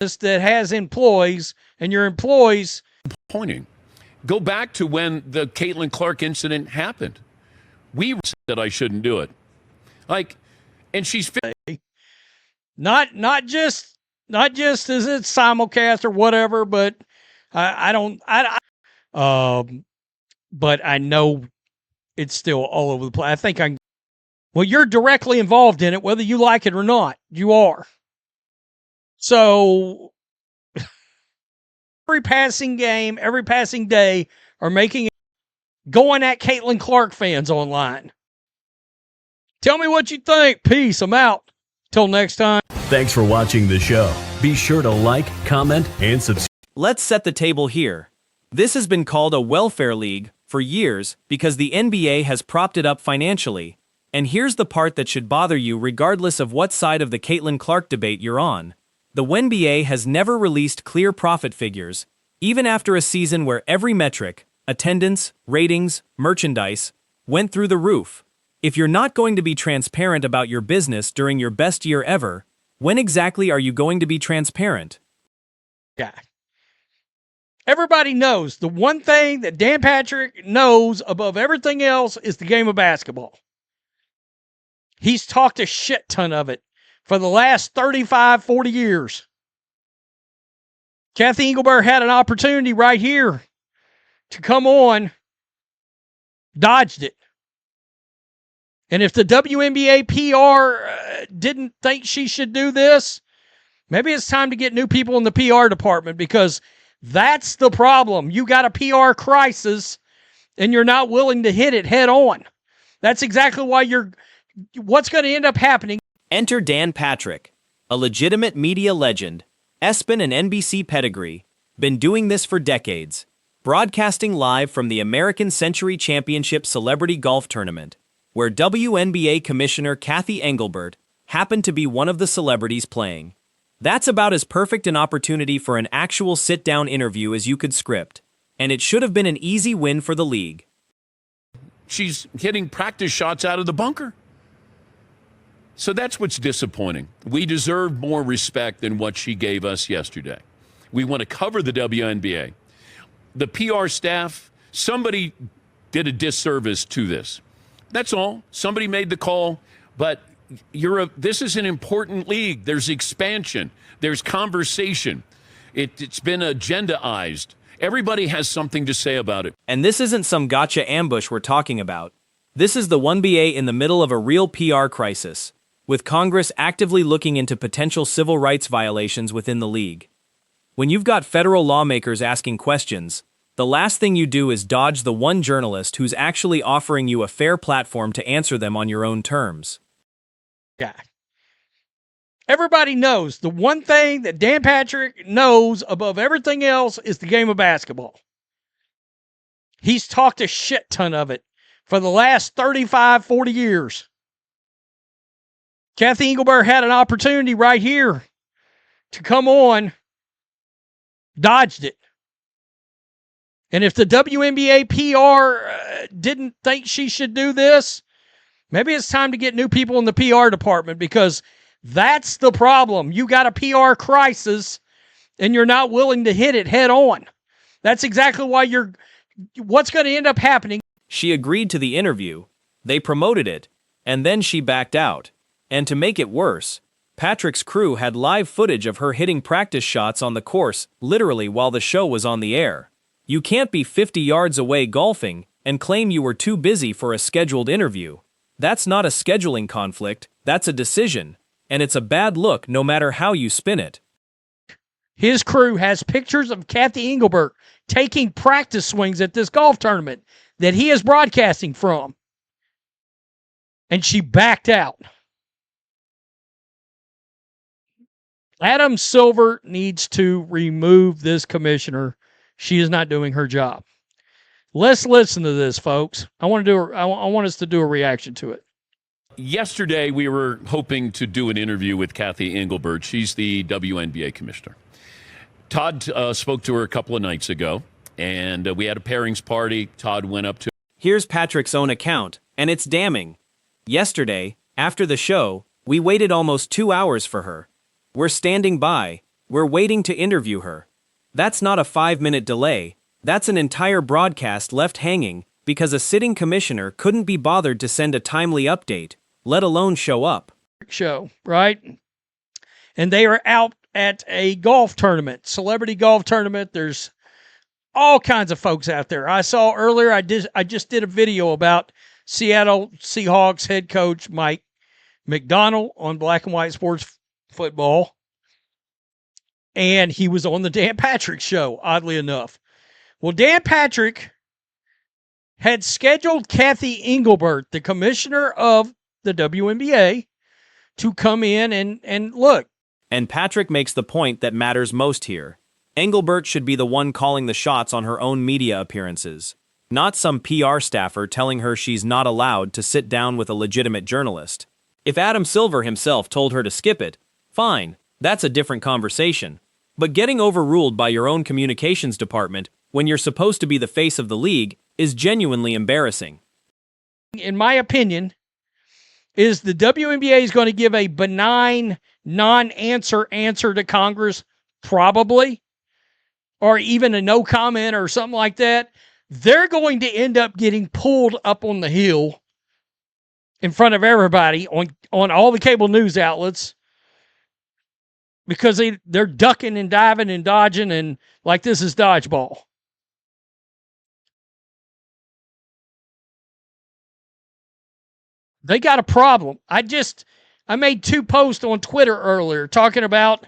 that has employees, and your employees pointing. Go back to when the Caitlin Clark incident happened. We said I shouldn't do it. And she's not just as it's simulcast or whatever, but but I know it's still all over the place. Well, you're directly involved in it, whether you like it or not. You are. So every passing game, every passing day are going at Caitlin Clark fans online. Tell me what you think. Peace. I'm out. Till next time. Thanks for watching the show. Be sure to like, comment, and subscribe. Let's set the table here. This has been called a welfare league for years because the NBA has propped it up financially. And here's the part that should bother you regardless of what side of the Caitlin Clark debate you're on. The WNBA has never released clear profit figures, even after a season where every metric, attendance, ratings, merchandise, went through the roof. If you're not going to be transparent about your business during your best year ever, when exactly are you going to be transparent? Yeah. Everybody knows the one thing that Dan Patrick knows above everything else is the game of basketball. He's talked a shit ton of it for the last 35, 40 years. Cathy Engelbert had an opportunity right here to come on, dodged it. And if the WNBA PR didn't think she should do this, maybe it's time to get new people in the PR department, because that's the problem. You got a PR crisis and you're not willing to hit it head on. That's exactly why what's going to end up happening. Enter Dan Patrick, a legitimate media legend, ESPN and NBC pedigree, been doing this for decades, broadcasting live from the American Century Championship Celebrity Golf Tournament, where WNBA Commissioner Cathy Engelbert happened to be one of the celebrities playing. That's about as perfect an opportunity for an actual sit-down interview as you could script, and it should have been an easy win for the league. She's hitting practice shots out of the bunker. So that's what's disappointing. We deserve more respect than what she gave us yesterday. We want to cover the WNBA. The PR staff, somebody did a disservice to this. That's all. Somebody made the call, but this is an important league. There's expansion. There's conversation. It's been agendaized. Everybody has something to say about it. And this isn't some gotcha ambush we're talking about. This is the WNBA in the middle of a real PR crisis, with Congress actively looking into potential civil rights violations within the league. When you've got federal lawmakers asking questions, the last thing you do is dodge the one journalist who's actually offering you a fair platform to answer them on your own terms. Yeah. Everybody knows the one thing that Dan Patrick knows above everything else is the game of basketball. He's talked a shit ton of it for the last 35, 40 years. Cathy Engelbert had an opportunity right here to come on, dodged it. And if the WNBA PR didn't think she should do this, maybe it's time to get new people in the PR department, because that's the problem. You got a PR crisis and you're not willing to hit it head on. That's exactly why what's going to end up happening. She agreed to the interview, they promoted it, and then she backed out. And to make it worse, Patrick's crew had live footage of her hitting practice shots on the course literally while the show was on the air. You can't be 50 yards away golfing and claim you were too busy for a scheduled interview. That's not a scheduling conflict, that's a decision, and it's a bad look no matter how you spin it. His crew has pictures of Cathy Engelbert taking practice swings at this golf tournament that he is broadcasting from. And she backed out. Adam Silver needs to remove this commissioner. She is not doing her job. Let's listen to this, folks. I want us to do a reaction to it. Yesterday, we were hoping to do an interview with Cathy Engelbert. She's the WNBA commissioner. Todd spoke to her a couple of nights ago, and we had a pairings party. Todd went up to... Here's Patrick's own account, and it's damning. Yesterday, after the show, we waited almost 2 hours for her. We're standing by, We're waiting to interview her. That's not a 5-minute delay, that's an entire broadcast left hanging because a sitting commissioner couldn't be bothered to send a timely update, let alone show up. Show, right? And they are out at a golf tournament, celebrity golf tournament. There's all kinds of folks out there. I saw earlier, I just did a video about Seattle Seahawks head coach Mike McDonald on Black and White Sports Football. And he was on the Dan Patrick show, oddly enough. Well, Dan Patrick had scheduled Cathy Engelbert, the commissioner of the WNBA, to come in and look. And Patrick makes the point that matters most here. Engelbert should be the one calling the shots on her own media appearances, not some PR staffer telling her she's not allowed to sit down with a legitimate journalist. If Adam Silver himself told her to skip it, fine, that's a different conversation. But getting overruled by your own communications department when you're supposed to be the face of the league is genuinely embarrassing. In my opinion, is the WNBA is going to give a benign non-answer answer to Congress? Probably. Or even a no comment or something like that. They're going to end up getting pulled up on the hill in front of everybody on all the cable news outlets because they're ducking and diving and dodging and like this is dodgeball. They got a problem. I made 2 posts on Twitter earlier talking about.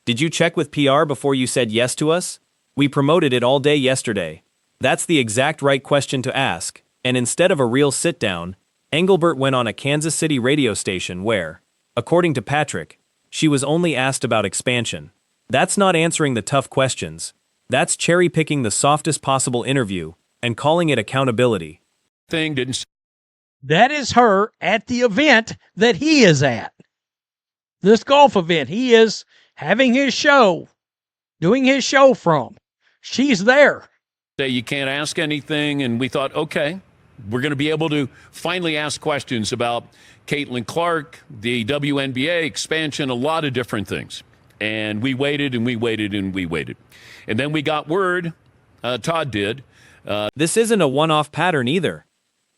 Did you check with PR before you said yes to us? We promoted it all day yesterday. That's the exact right question to ask. And instead of a real sit-down, Engelbert went on a Kansas City radio station where, according to Patrick, she was only asked about expansion. That's not answering the tough questions. That's cherry-picking the softest possible interview and calling it accountability. That is her at the event that he is at. This golf event. He is having his show, doing his show from. She's there. You can't ask anything, and we thought, okay, we're going to be able to finally ask questions about Caitlin Clark, the WNBA expansion, a lot of different things. And we waited and we waited and we waited. And then we got word, Todd did. This isn't a one-off pattern either.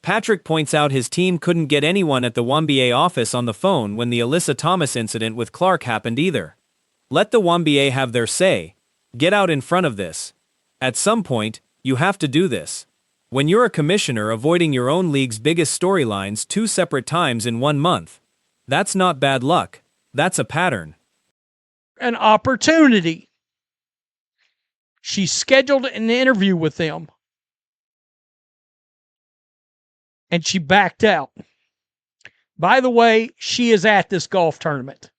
Patrick points out his team couldn't get anyone at the WNBA office on the phone when the Alyssa Thomas incident with Clark happened either. Let the WNBA have their say. Get out in front of this. At some point, you have to do this. When you're a commissioner avoiding your own league's biggest storylines 2 separate times in 1 month, that's not bad luck. That's a pattern. An opportunity. She scheduled an interview with them. And she backed out. By the way, she is at this golf tournament.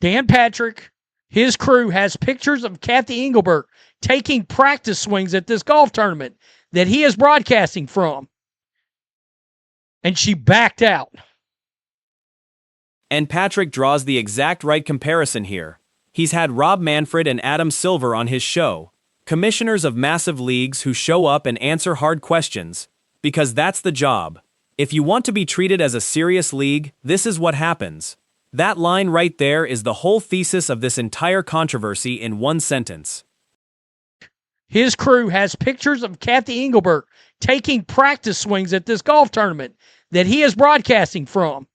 Dan Patrick, his crew, has pictures of Cathy Engelbert taking practice swings at this golf tournament that he is broadcasting from. And she backed out. And Patrick draws the exact right comparison here. He's had Rob Manfred and Adam Silver on his show, commissioners of massive leagues who show up and answer hard questions, because that's the job. If you want to be treated as a serious league, this is what happens. That line right there is the whole thesis of this entire controversy in one sentence. His crew has pictures of Cathy Engelbert taking practice swings at this golf tournament that he is broadcasting from.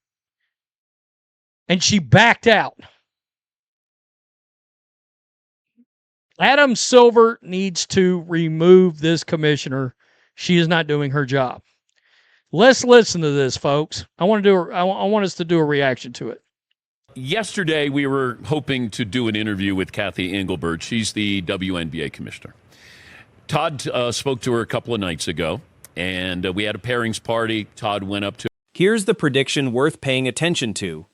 And she backed out. Adam Silver needs to remove this commissioner. She is not doing her job. Let's listen to this, folks. I want us to do a reaction to it. Yesterday, we were hoping to do an interview with Cathy Engelbert. She's the WNBA commissioner. Todd spoke to her a couple of nights ago, and we had a pairings party. Todd went up to. Here's the prediction worth paying attention to.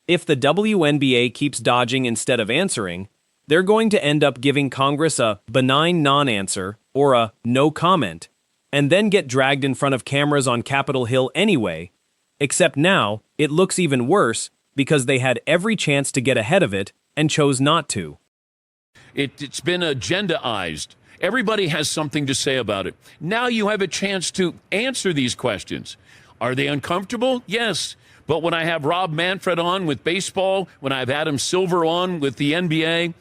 If the WNBA keeps dodging instead of answering, they're going to end up giving Congress a benign non-answer or a no comment, and then get dragged in front of cameras on Capitol Hill anyway, except now it looks even worse because they had every chance to get ahead of it and chose not to. It's been agendaized. Everybody has something to say about it. Now you have a chance to answer these questions. Are they uncomfortable? Yes. But when I have Rob Manfred on with baseball, when I have Adam Silver on with the NBA,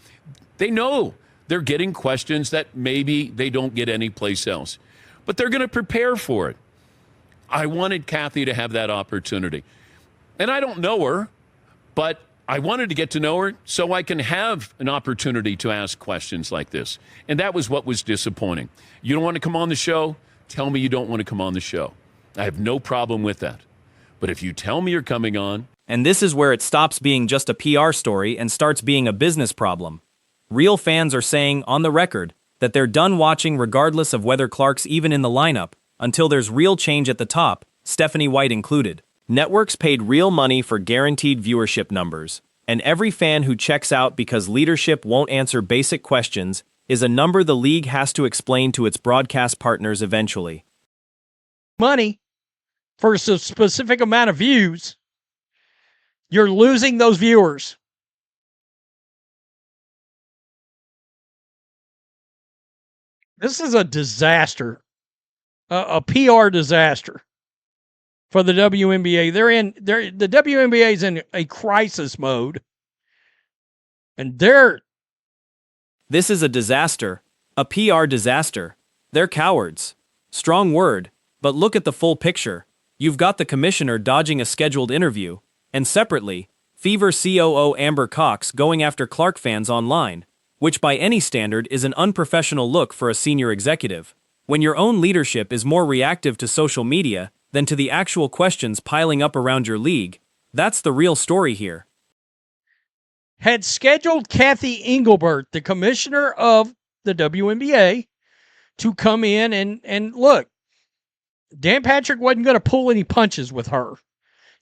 they know they're getting questions that maybe they don't get anyplace else. But they're going to prepare for it. I wanted Cathy to have that opportunity. And I don't know her, but I wanted to get to know her so I can have an opportunity to ask questions like this. And that was what was disappointing. You don't want to come on the show? Tell me you don't want to come on the show. I have no problem with that. But if you tell me you're coming on... And this is where it stops being just a PR story and starts being a business problem. Real fans are saying, on the record, that they're done watching regardless of whether Clark's even in the lineup, until there's real change at the top, Stephanie White included. Networks paid real money for guaranteed viewership numbers, and every fan who checks out because leadership won't answer basic questions is a number the league has to explain to its broadcast partners eventually. Money for a specific amount of views, you're losing those viewers. This is a disaster, a PR disaster for the WNBA. The WNBA is in a crisis mode, and This is a disaster, a PR disaster. They're cowards. Strong word, but look at the full picture. You've got the commissioner dodging a scheduled interview, and separately, Fever COO Amber Cox going after Clark fans online, which by any standard is an unprofessional look for a senior executive. When your own leadership is more reactive to social media than to the actual questions piling up around your league, that's the real story here. had scheduled Cathy Engelbert, the commissioner of the WNBA, to come in and look. Dan Patrick wasn't going to pull any punches with her.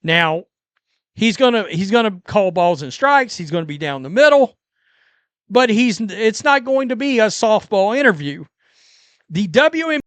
Now, he's gonna call balls and strikes. He's going to be down the middle, but it's not going to be a softball interview. The WNBA